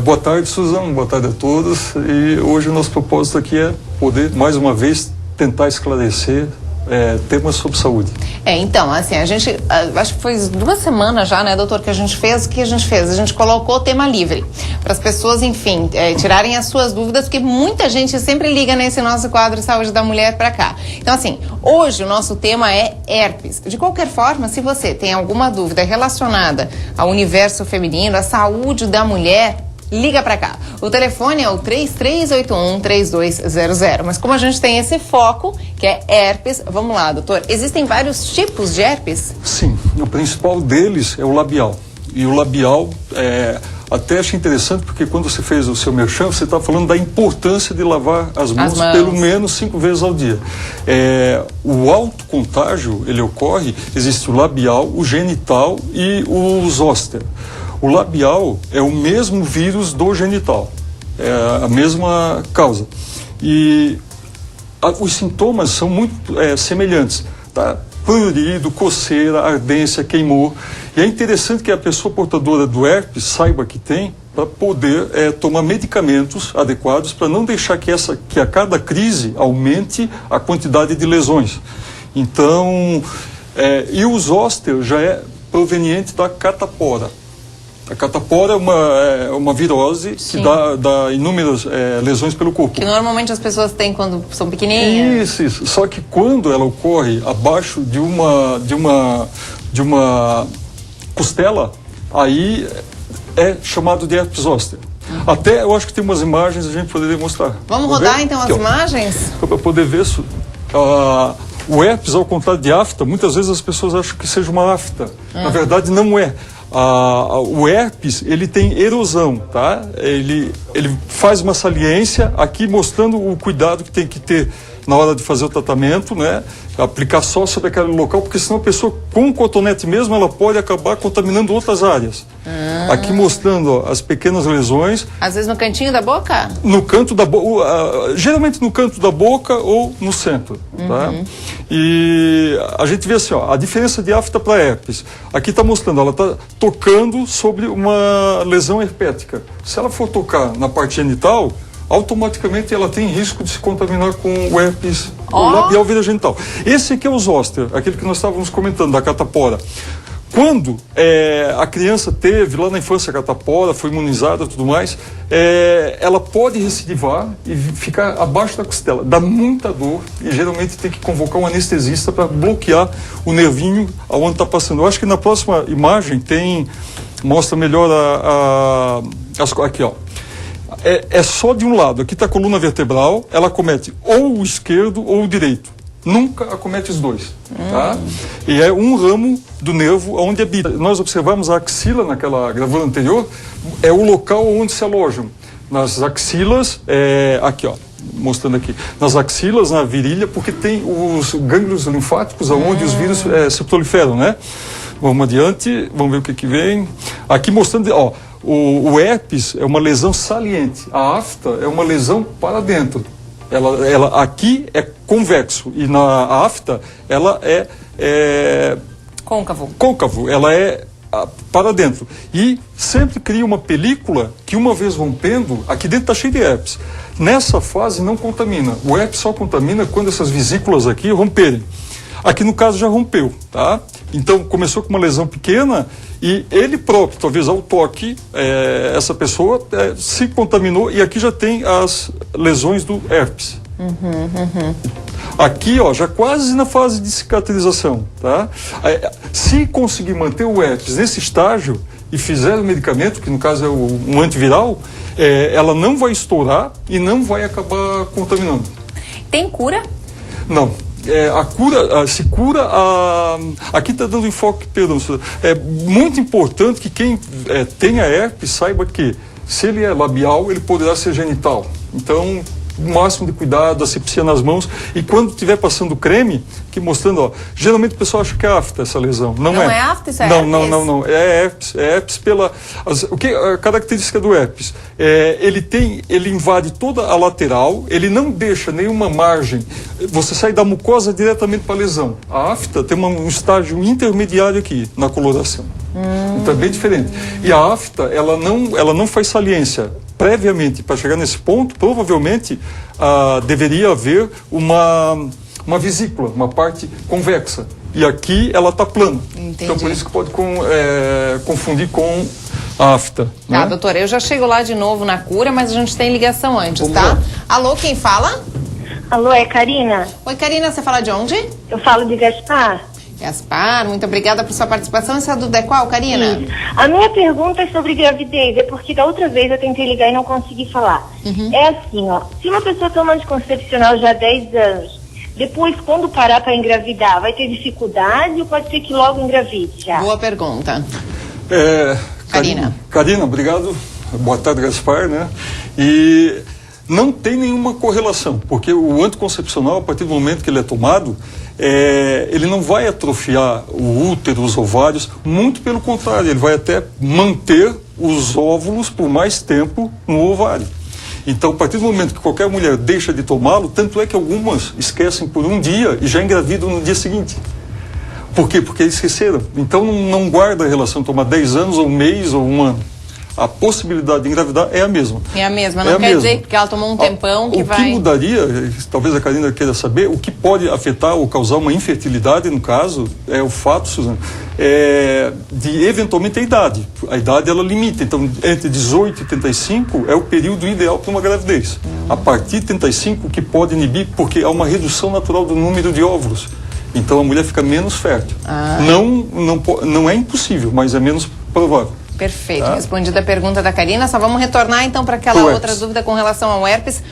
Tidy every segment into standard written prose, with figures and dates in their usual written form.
Boa tarde, Suzano, boa tarde a todos. E hoje o nosso propósito aqui é poder, mais uma vez, tentar esclarecer temas sobre saúde. Então, assim, a gente, acho que foi 2 semanas já, né, doutor, que a gente fez. O que a gente fez? A gente colocou o tema livre, para as pessoas, enfim, tirarem as suas dúvidas, porque muita gente sempre liga nesse nosso quadro Saúde da Mulher para cá. Então, assim, hoje o nosso tema é herpes. De qualquer forma, se você tem alguma dúvida relacionada ao universo feminino, à saúde da mulher, liga para cá. O telefone é o 3381-3200. Mas como a gente tem esse foco, que é herpes, vamos lá, doutor. Existem vários tipos de herpes? Sim, o principal deles é o labial. E o labial, até achei interessante, porque quando você fez o seu merchan, você está falando da importância de lavar as mãos pelo menos 5 vezes ao dia. O alto contágio, ele ocorre, existe o labial, o genital e o zoster. O labial é o mesmo vírus do genital, é a mesma causa. E os sintomas são muito semelhantes, tá? Prurido, coceira, ardência, queimor. E é interessante que a pessoa portadora do herpes saiba que tem, para poder tomar medicamentos adequados para não deixar que a cada crise aumente a quantidade de lesões. Então, e o zoster já é proveniente da catapora. A catapora é uma virose que dá inúmeras lesões pelo corpo. Que normalmente as pessoas têm quando são pequenininhas. Isso. Só que quando ela ocorre abaixo de uma costela, aí é chamado de herpes zoster. Até eu acho que tem umas imagens a gente poderia mostrar. Vamos rodar então as imagens? Para poder ver isso. O herpes, ao contrário de afta, muitas vezes as pessoas acham que seja uma afta. Na verdade, não é. O herpes, ele tem erosão, tá? Ele faz uma saliência aqui mostrando o cuidado que tem que ter na hora de fazer o tratamento, né? Aplicar só sobre aquele local, porque senão a pessoa com o cotonete mesmo, ela pode acabar contaminando outras áreas. Aqui mostrando as pequenas lesões. Às vezes no cantinho da boca? No canto da boca, geralmente no canto da boca ou no centro, tá? E a gente vê assim, a diferença de afta para herpes. Aqui está mostrando, ela está tocando sobre uma lesão herpética. Se ela for tocar na parte genital, automaticamente ela tem risco de se contaminar com o herpes labial via genital. Esse aqui é o zoster, aquele que nós estávamos comentando, da catapora. Quando a criança teve lá na infância a catapora, foi imunizada e tudo mais, ela pode recidivar e ficar abaixo da costela. Dá muita dor e geralmente tem que convocar um anestesista para bloquear o nervinho aonde está passando. Eu acho que na próxima imagem mostra melhor aqui, ó. É só de um lado. Aqui está a coluna vertebral, ela acomete ou o esquerdo ou o direito. Nunca acomete os dois, tá? E é um ramo do nervo onde habita. Nós observamos a axila naquela gravura anterior, é o local onde se alojam. Nas axilas, aqui ó, mostrando aqui, nas axilas, na virilha, porque tem os gânglios linfáticos onde os vírus se proliferam, né? Vamos adiante, vamos ver o que vem. Aqui mostrando, ó, o herpes é uma lesão saliente, a afta é uma lesão para dentro. Ela aqui é convexo e na afta ela é côncavo, ela é para dentro. E sempre cria uma película que, uma vez rompendo, aqui dentro está cheio de herpes. Nessa fase não contamina. O herpes só contamina quando essas vesículas aqui romperem. Aqui no caso já rompeu, tá? Então começou com uma lesão pequena e ele próprio, talvez ao toque, essa pessoa se contaminou e aqui já tem as lesões do herpes. Aqui, ó, já quase na fase de cicatrização, tá? Se conseguir manter o herpes nesse estágio e fizer o medicamento, que no caso é um antiviral, ela não vai estourar e não vai acabar contaminando. Tem cura? Não. A cura, se cura, aqui está dando enfoque, perdão, é muito importante que quem tenha herpes saiba que se ele é labial, ele poderá ser genital. Então, o máximo de cuidado, asepsia nas mãos, e quando estiver passando creme, que mostrando, ó, geralmente o pessoal acha que é afta essa lesão, não é afta, isso é herpes? Não, é herpes o que a característica do herpes, ele invade toda a lateral, ele não deixa nenhuma margem, você sai da mucosa diretamente para a lesão. A afta tem um estágio intermediário aqui, na coloração. Então é bem diferente. E a afta, ela não faz saliência. Previamente, para chegar nesse ponto, provavelmente deveria haver uma vesícula, uma parte convexa. E aqui ela está plana. Entendi. Então por isso que pode confundir com a afta. Tá, né? doutora, eu já chego lá de novo na cura, mas a gente tem ligação antes, Vamos tá? lá. Alô, quem fala? Alô, é Karina? Oi, Karina, você fala de onde? Eu falo de Gaspar. Gaspar, muito obrigada por sua participação. Essa dúvida é qual, Karina? Isso. A minha pergunta é sobre gravidez, é porque da outra vez eu tentei ligar e não consegui falar. É assim, ó, se uma pessoa toma anticoncepcional já há 10 anos, depois quando parar para engravidar, vai ter dificuldade ou pode ser que logo engravide já? Boa pergunta. Karina, obrigado. Boa tarde, Gaspar, né? E não tem nenhuma correlação, porque o anticoncepcional, a partir do momento que ele é tomado, ele não vai atrofiar o útero, os ovários, muito pelo contrário, ele vai até manter os óvulos por mais tempo no ovário. Então, a partir do momento que qualquer mulher deixa de tomá-lo, tanto é que algumas esquecem por um dia e já engravidam no dia seguinte. Por quê? Porque eles esqueceram. Então não guarda a relação de tomar 10 anos, ou um mês, ou um ano. A possibilidade de engravidar é a mesma. É a mesma, não quer dizer que ela tomou um tempão que vai... O que mudaria, talvez a Karina queira saber, o que pode afetar ou causar uma infertilidade, no caso, é o fato, Suzana, de eventualmente a idade. A idade, ela limita. Então, entre 18 e 35 é o período ideal para uma gravidez. A partir de 35 que pode inibir, porque há uma redução natural do número de óvulos. Então, a mulher fica menos fértil. Não é impossível, mas é menos provável. Perfeito, respondida a pergunta da Karina. Só vamos retornar então para aquela outra dúvida com relação ao herpes.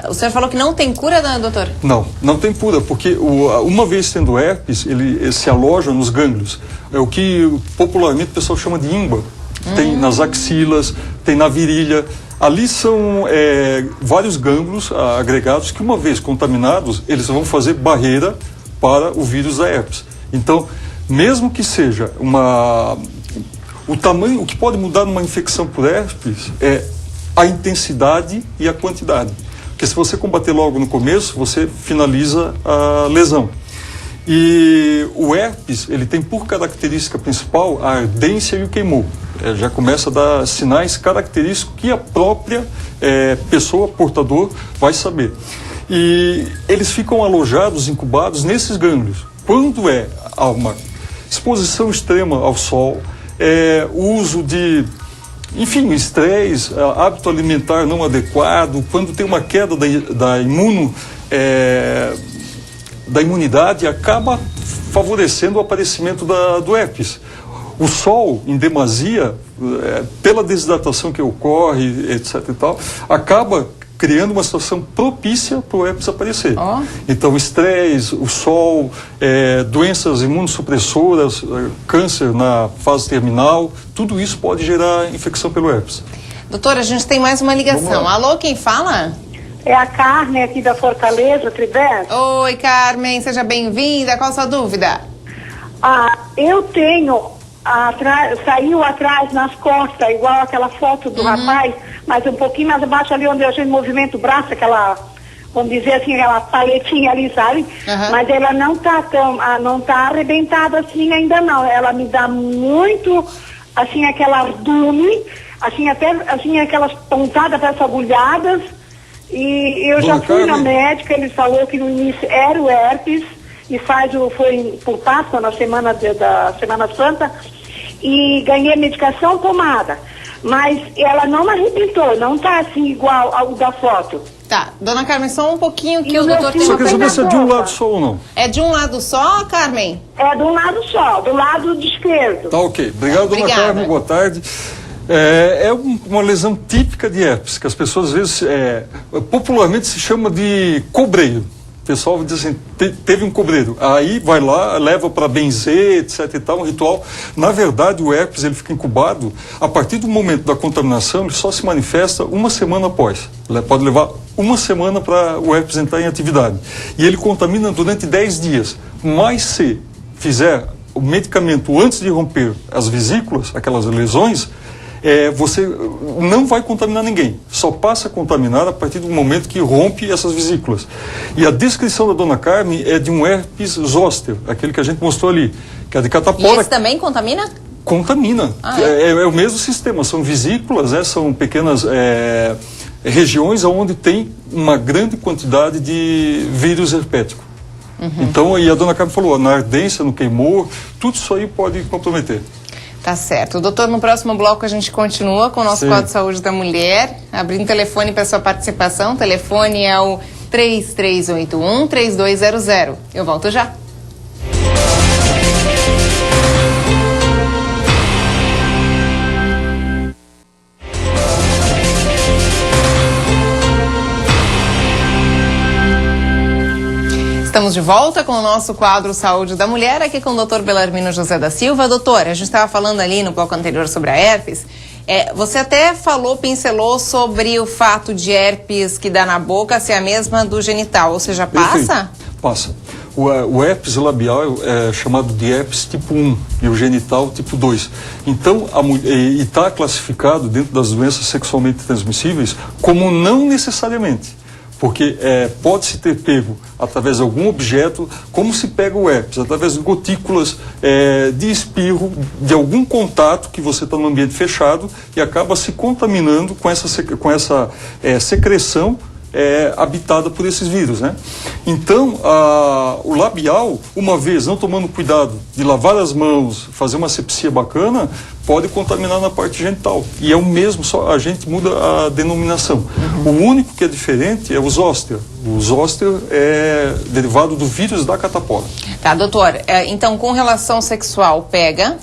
O senhor falou que não tem cura, doutor? Não tem cura, porque uma vez tendo herpes, ele se aloja nos gânglios. É o que popularmente o pessoal chama de ímbar. Tem nas axilas, tem na virilha. Ali são vários gânglios agregados que, uma vez contaminados, eles vão fazer barreira para o vírus da herpes. Então, mesmo que seja o tamanho, o que pode mudar numa infecção por herpes é a intensidade e a quantidade. Porque se você combater logo no começo, você finaliza a lesão. E o herpes, ele tem por característica principal a ardência e o queimor. Já começa a dar sinais característicos que a própria pessoa portador vai saber. E eles ficam alojados, incubados nesses gânglios. Quando há uma exposição extrema ao sol, o uso de, enfim, estresse, hábito alimentar não adequado, quando tem uma queda da imunidade, acaba favorecendo o aparecimento do herpes. O sol, em demasia, pela desidratação que ocorre, etc. e tal, acaba criando uma situação propícia para o herpes aparecer. Então, o estresse, o sol, doenças imunossupressoras, câncer na fase terminal, tudo isso pode gerar infecção pelo herpes. Doutora, a gente tem mais uma ligação. Alô, quem fala? É a Carmen aqui da Fortaleza, Tribé. Oi, Carmen, seja bem-vinda. Qual a sua dúvida? Eu tenho... saiu atrás nas costas, igual aquela foto do rapaz, mas um pouquinho mais abaixo ali onde a gente movimenta o braço, aquela, vamos dizer assim, aquela paletinha ali, sabe? Mas ela não tá arrebentada assim ainda não. Ela me dá muito, assim, aquela ardume, assim, até, assim, aquelas pontadas, parece agulhadas, e eu já fui na médica, ele falou que no início era o herpes, e foi por Páscoa, na semana da Semana Santa, e ganhei medicação tomada. Mas ela não arrebentou, não tá assim igual ao da foto. Tá, dona Carmen, só um pouquinho que o doutor tem Só quer saber se é de um lado só ou não. É de um lado só, Carmen? É de um lado só, do lado esquerdo. Tá ok. Obrigado, dona Carmen, boa tarde. Uma lesão típica de herpes, que as pessoas às vezes, popularmente se chama de cobreiro. O pessoal diz assim, teve um cobreiro, aí vai lá, leva para benzer, etc e tal, um ritual. Na verdade, o herpes, ele fica incubado, a partir do momento da contaminação, ele só se manifesta uma semana após. Pode levar uma semana para o herpes entrar em atividade. E ele contamina durante 10 dias. Mas se fizer o medicamento antes de romper as vesículas, aquelas lesões, você não vai contaminar ninguém, só passa a contaminar a partir do momento que rompe essas vesículas. E a descrição da dona Carmen é de um herpes zoster, aquele que a gente mostrou ali, que é de catapora. E esse também contamina? Contamina. É o mesmo sistema, são vesículas, né? São pequenas regiões onde tem uma grande quantidade de vírus herpético. Então, aí a dona Carmen falou, na ardência, no queimor, tudo isso aí pode comprometer. Tá certo. Doutor, no próximo bloco a gente continua com o nosso quadro de saúde da mulher, abrindo telefone para sua participação. O telefone é o 3381-3200. Eu volto já. Estamos de volta com o nosso quadro Saúde da Mulher, aqui com o Dr. Belarmino José da Silva. Doutor, a gente estava falando ali no bloco anterior sobre a herpes. Você até pincelou sobre o fato de herpes que dá na boca ser a mesma do genital, ou seja, passa? Perfeito. Passa. O herpes labial é chamado de herpes tipo 1 e o genital tipo 2. Então, está classificado dentro das doenças sexualmente transmissíveis como não necessariamente. Porque pode-se ter pego através de algum objeto, como se pega o herpes, através de gotículas de espirro, de algum contato que você está num ambiente fechado e acaba se contaminando com essa secreção habitada por esses vírus, né? Então, o labial, uma vez não tomando cuidado de lavar as mãos, fazer uma asepsia bacana, pode contaminar na parte genital. E é o mesmo, só a gente muda a denominação. O único que é diferente é o zóster. O zóster é derivado do vírus da catapora. Tá, doutor. Então, com relação sexual, pega.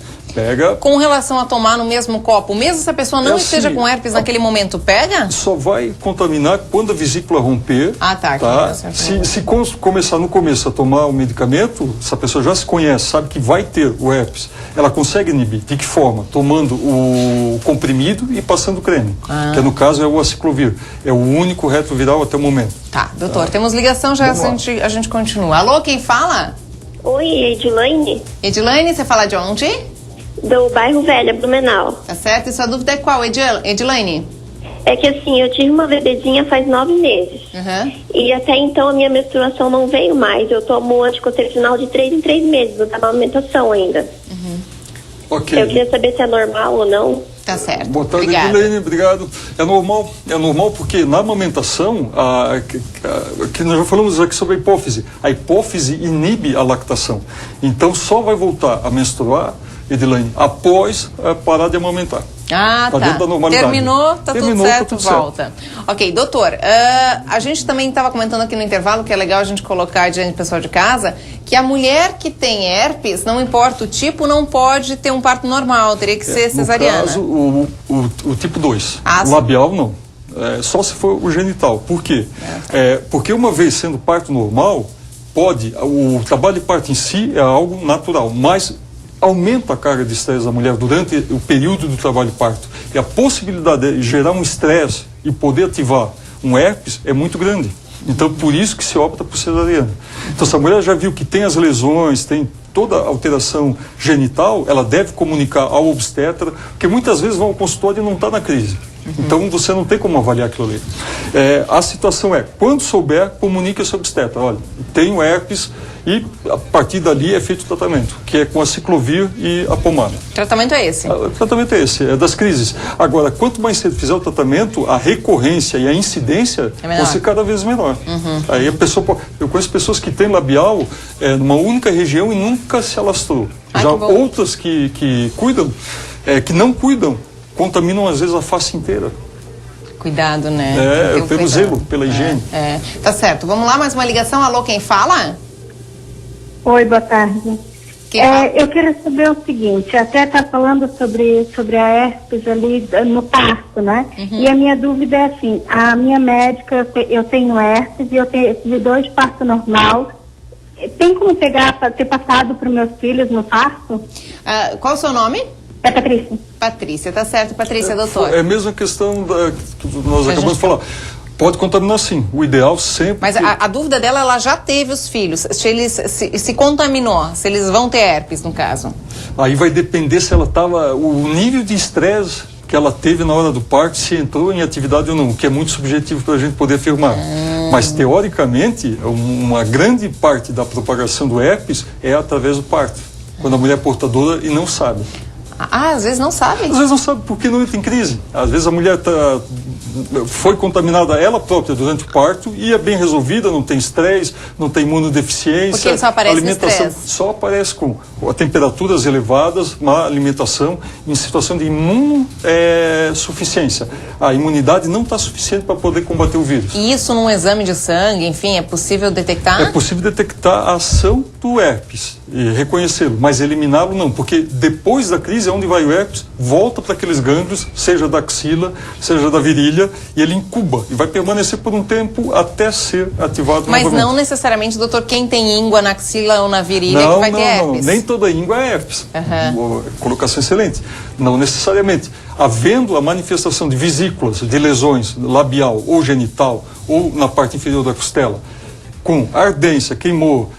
Com relação a tomar no mesmo copo, mesmo se a pessoa não esteja com herpes naquele momento, pega? Só vai contaminar quando a vesícula romper. Tá. Se começar no começo a tomar o medicamento, se a pessoa já se conhece, sabe que vai ter o herpes, ela consegue inibir. De que forma? Tomando o comprimido e passando o creme, que no caso é o aciclovir. É o único retroviral até o momento. Tá, doutor, temos ligação, já a gente continua. Alô, quem fala? Oi, Edilane. Edilane, você fala de onde? Do bairro Velha, Blumenau. Tá certo, e sua dúvida é qual, Edilane? É que assim, eu tive uma bebezinha faz 9 meses. E até então a minha menstruação não veio mais. Eu tomo anticoncepcional de 3 em 3 meses, eu tava na amamentação ainda. Ok. Eu queria saber se é normal ou não. Tá certo. Boa tarde, Edilene, obrigado. É normal porque na amamentação, que nós já falamos aqui sobre a hipófise inibe a lactação. Então só vai voltar a menstruar, Edilene, após parar de amamentar. Tá. Dentro da normalidade. Terminou, tudo certo, tudo volta. Certo. Ok, doutor, a gente também estava comentando aqui no intervalo, que é legal a gente colocar diante do pessoal de casa, que a mulher que tem herpes, não importa o tipo, não pode ter um parto normal, teria que ser cesariana. No caso, o tipo 2. O labial não. Só se for o genital. Por quê? Porque uma vez sendo parto normal, o trabalho de parto em si é algo natural, mas aumenta a carga de estresse da mulher durante o período do trabalho de parto. E a possibilidade de gerar um estresse e poder ativar um herpes é muito grande. Então, por isso que se opta por cesariana. Então, se a mulher já viu que tem as lesões, tem toda a alteração genital, ela deve comunicar ao obstetra, porque muitas vezes vão ao consultório e não está na crise. Então, você não tem como avaliar aquilo ali. A situação quando souber, comunique ao seu obstetra. Olha, tenho herpes e a partir dali é feito o tratamento, que é com a ciclovir e a pomada. O tratamento é esse? O tratamento é esse, é das crises. Agora, quanto mais cedo fizer o tratamento, a recorrência e a incidência vão ser cada vez menor. Aí a pessoa eu conheço pessoas que têm labial numa única região e nunca se alastrou. Já outras que cuidam, que não cuidam, contaminam às vezes a face inteira. Cuidado, né? Eu tenho zelo pela higiene. Tá certo. Vamos lá, mais uma ligação. Alô, quem fala? Oi, boa tarde. Eu queria saber o seguinte, até está falando sobre a herpes ali no parto, né? E a minha dúvida é assim, a minha médica, eu tenho herpes e eu tive 2 partos normal. Tem como ter passado para os meus filhos no parto? Qual o seu nome? É Patrícia. Patrícia, tá certo, Patrícia, doutor. É a mesma questão que nós acabamos de falar. Pode contaminar sim, o ideal sempre... Mas a dúvida dela, ela já teve os filhos, se eles se contaminou, se eles vão ter herpes, no caso. Aí vai depender se ela estava... O nível de estresse que ela teve na hora do parto, se entrou em atividade ou não, que é muito subjetivo para a gente poder afirmar. Mas, teoricamente, uma grande parte da propagação do herpes é através do parto, quando a mulher é portadora e não sabe. Às vezes não sabe. Às vezes não sabe porque não entra em crise. Às vezes a mulher foi contaminada ela própria durante o parto e é bem resolvida, não tem estresse, não tem imunodeficiência. Porque ele só aparece no estresse. Só aparece com temperaturas elevadas, má alimentação, em situação de imunossuficiência. A imunidade não está suficiente para poder combater o vírus. E isso num exame de sangue, enfim, é possível detectar? É possível detectar a ação do herpes e reconhecê-lo, mas eliminá-lo não, porque depois da crise é onde vai o herpes, volta para aqueles gânglios, seja da axila, seja da virilha, e ele incuba e vai permanecer por um tempo até ser ativado Mas novamente. não necessariamente, doutor, quem tem íngua na axila ou na virilha que vai ter herpes. Nem toda íngua é herpes. Colocação excelente. Não necessariamente. Havendo a manifestação de vesículas, de lesões labial ou genital, ou na parte inferior da costela, com ardência, queimou,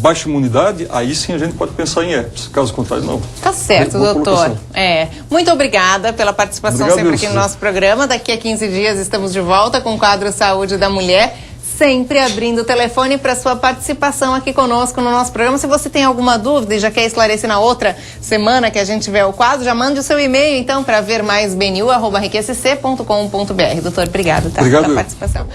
baixa imunidade, aí sim a gente pode pensar em herpes. Caso contrário, não. Tá certo, doutor. Muito obrigada pela participação sempre aqui no nosso programa. Daqui a 15 dias estamos de volta com o quadro Saúde da Mulher, sempre abrindo o telefone para sua participação aqui conosco no nosso programa. Se você tem alguma dúvida e já quer esclarecer na outra semana que a gente tiver o quadro, já mande o seu e-mail, então, para ver mais bnu@enriquecc.com.br. Doutor, obrigado, tá? Obrigado. Pela participação.